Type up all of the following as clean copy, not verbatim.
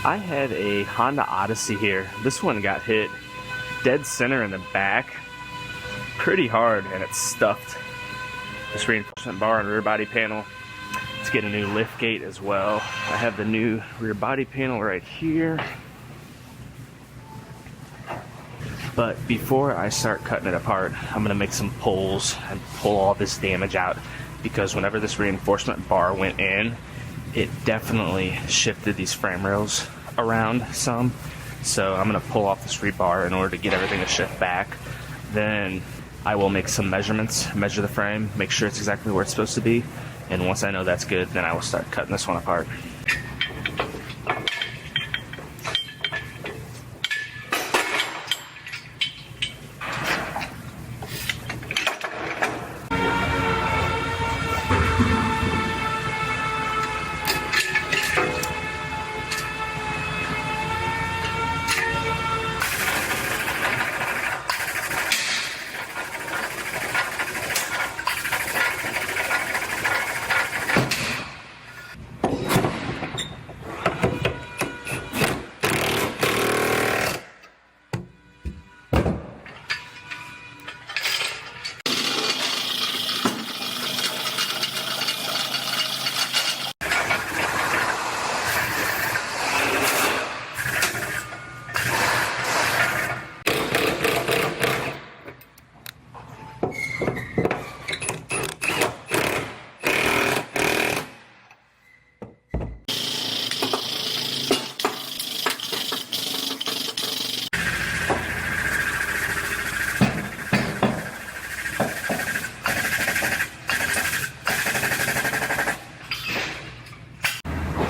I have a Honda Odyssey here. This one got hit dead center in the back pretty hard, and it's stuffed. This reinforcement bar and rear body panel. Let's get a new lift gate as well. I have the new rear body panel right here. But before I start cutting it apart, I'm gonna make some pulls and pull all this damage out, because whenever this reinforcement bar went in, it definitely shifted these frame rails around some. So I'm gonna pull off this rebar in order to get everything to shift back. Then I will make some measurements, measure the frame, make sure it's exactly where it's supposed to be. And once I know that's good, then I will start cutting this one apart.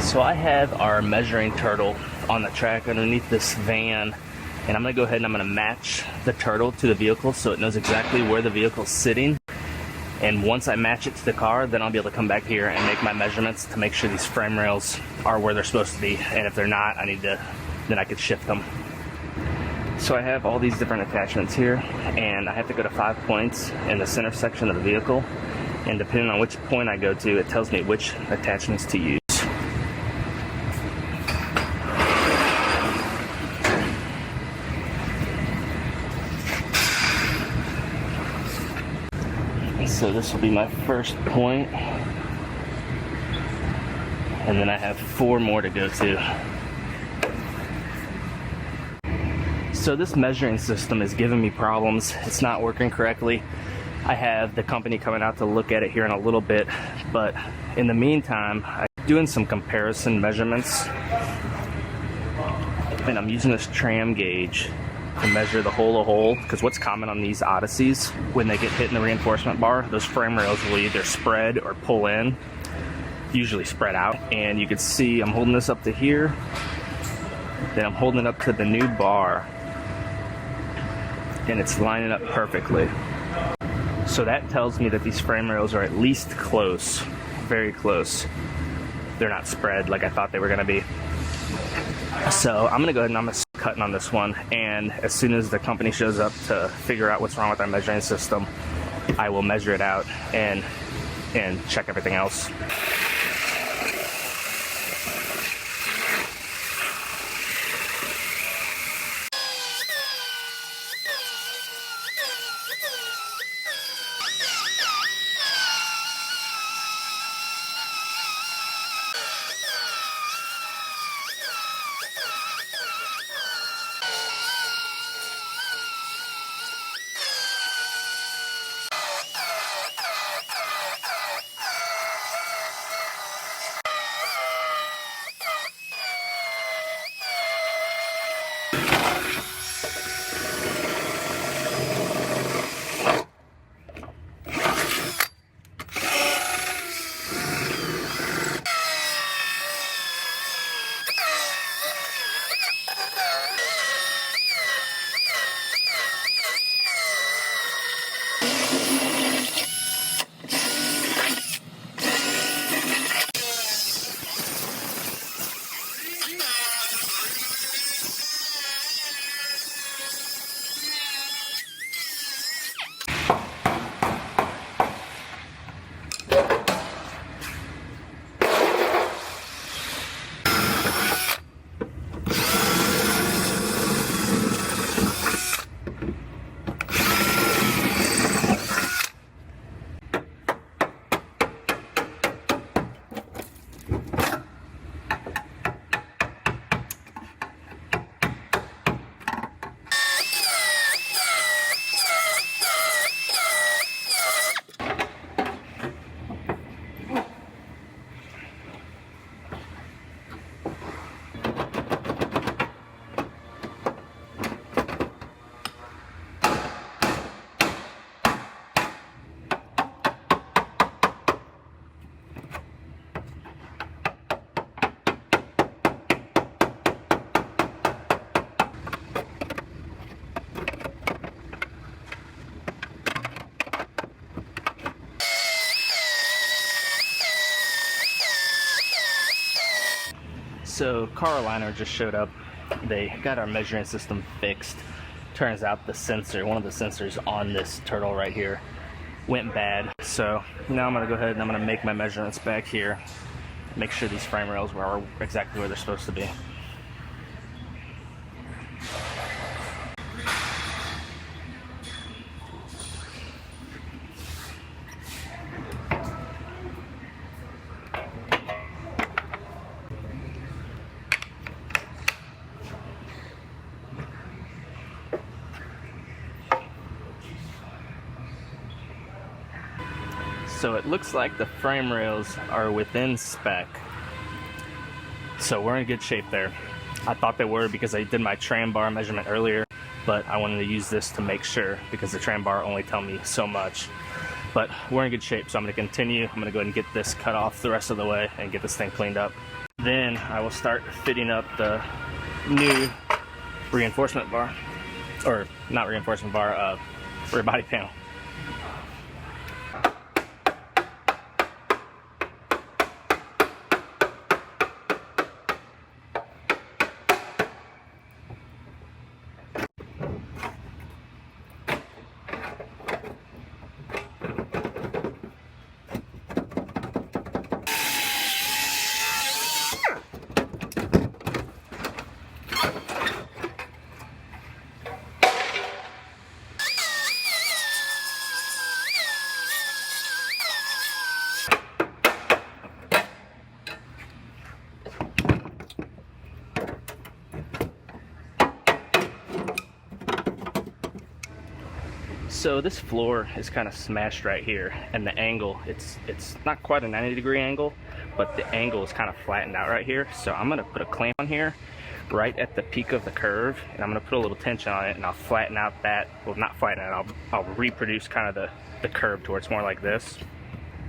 So I have our measuring turtle on the track underneath this van, and I'm going to go ahead and I'm going to match the turtle to the vehicle so it knows exactly where the vehicle's sitting. And once I match it to the car, then I'll be able to come back here and make my measurements to make sure these frame rails are where they're supposed to be. And if they're not, then I could shift them. So I have all these different attachments here, and I have to go to 5 points in the center section of the vehicle. And depending on which point I go to, it tells me which attachments to use. So this will be my first point, and then I have 4 more to go to. So this measuring system is giving me problems. It's not working correctly. I have the company coming out to look at it here in a little bit, but in the meantime, I'm doing some comparison measurements, and I'm using this tram gauge to measure the hole, because what's common on these Odysseys, when they get hit in the reinforcement bar, those frame rails will either spread or pull in, usually spread out. And you can see I'm holding this up to here, then I'm holding it up to the new bar, and it's lining up perfectly. So that tells me that these frame rails are at least close, very close. They're not spread like I thought they were gonna be. So I'm gonna go ahead and I'm gonna start cutting on this one, and as soon as the company shows up to figure out what's wrong with our measuring system, I will measure it out and check everything else. So car aligner just showed up. They got our measuring system fixed. Turns out the sensor, one of the sensors on this turtle right here, went bad. So now I'm gonna go ahead and I'm gonna make my measurements back here. Make sure these frame rails are exactly where they're supposed to be. So it looks like the frame rails are within spec. So we're in good shape there. I thought they were because I did my tram bar measurement earlier, but I wanted to use this to make sure because the tram bar only tell me so much. But we're in good shape, so I'm gonna continue. I'm gonna go ahead and get this cut off the rest of the way and get this thing cleaned up. Then I will start fitting up the new reinforcement bar, or not reinforcement bar, rear body panel. So this floor is kind of smashed right here, and the angle, it's not quite a 90-degree angle, but the angle is kind of flattened out right here. So I'm gonna put a clamp on here right at the peak of the curve, and I'm gonna put a little tension on it, and I'll flatten out that, well, not flatten it, I'll reproduce kind of the curve to where it's more like this.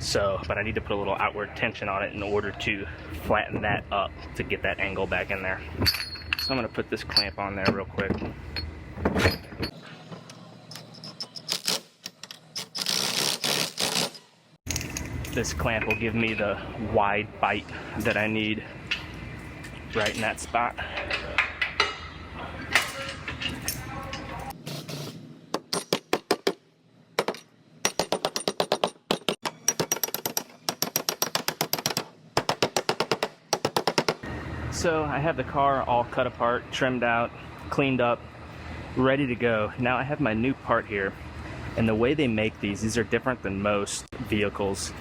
So, but I need to put a little outward tension on it in order to flatten that up to get that angle back in there. So I'm gonna put this clamp on there real quick. This clamp will give me the wide bite that I need right in that spot. So I have the car all cut apart, trimmed out, cleaned up, ready to go. Now I have my new part here, and the way they make these are different than most vehicles.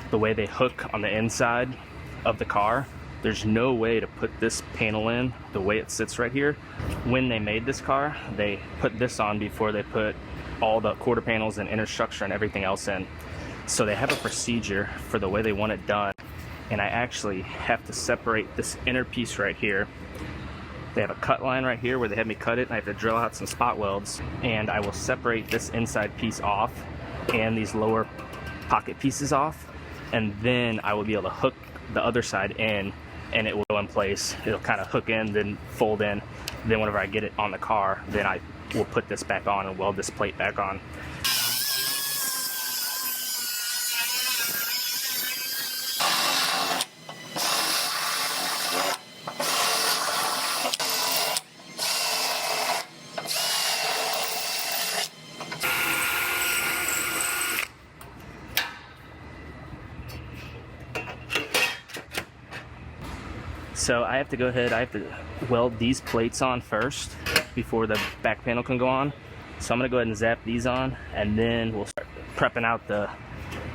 The way they hook on the inside of the car, there's no way to put this panel in the way it sits right here. When they made this car, they put this on before they put all the quarter panels and inner structure and everything else in. So they have a procedure for the way they want it done, and I actually have to separate this inner piece right here. They have a cut line right here where they have me cut it, and I have to drill out some spot welds, and I will separate this inside piece off and these lower pocket pieces off, and then I will be able to hook the other side in, and it will go in place. It'll kind of hook in, then fold in. Then whenever I get it on the car, then I will put this back on and weld this plate back on. So I have to go ahead, I have to weld these plates on first before the back panel can go on. So I'm gonna go ahead and zap these on, and then we'll start prepping out the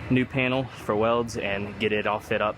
new panel for welds and get it all fit up.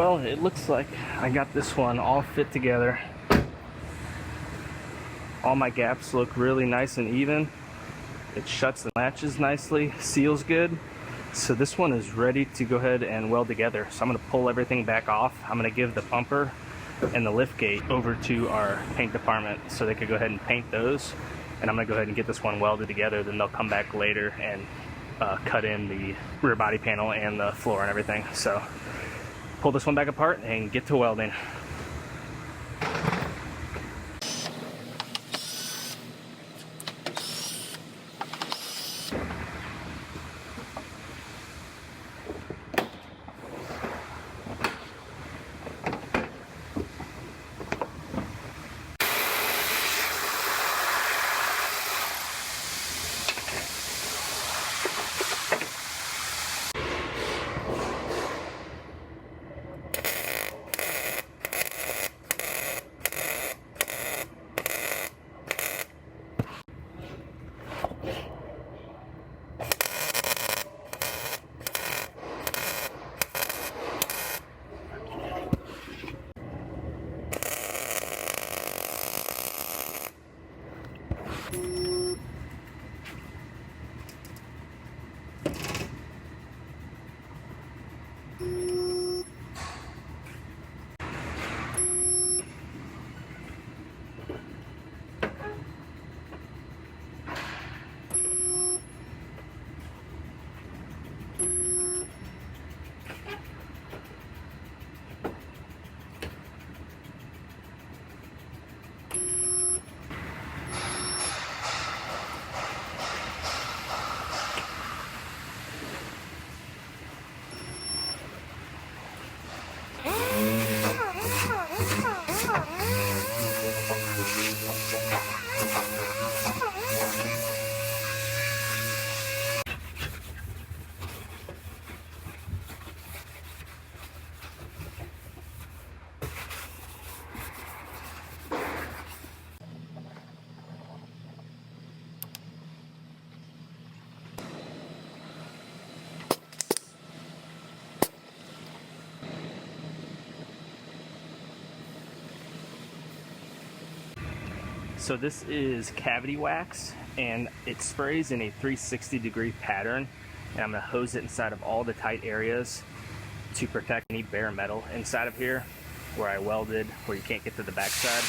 Well, it looks like I got this one all fit together. All my gaps look really nice and even. It shuts and latches nicely, seals good. So this one is ready to go ahead and weld together. So I'm going to pull everything back off. I'm going to give the bumper and the lift gate over to our paint department so they could go ahead and paint those. And I'm going to go ahead and get this one welded together. Then they'll come back later and cut in the rear body panel and the floor and everything. So pull this one back apart and get to welding. So this is cavity wax, and it sprays in a 360-degree pattern, and I'm going to hose it inside of all the tight areas to protect any bare metal inside of here where I welded, where you can't get to the backside.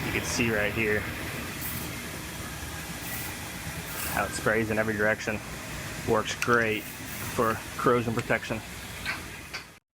You can see right here how it sprays in every direction. Works great for corrosion protection.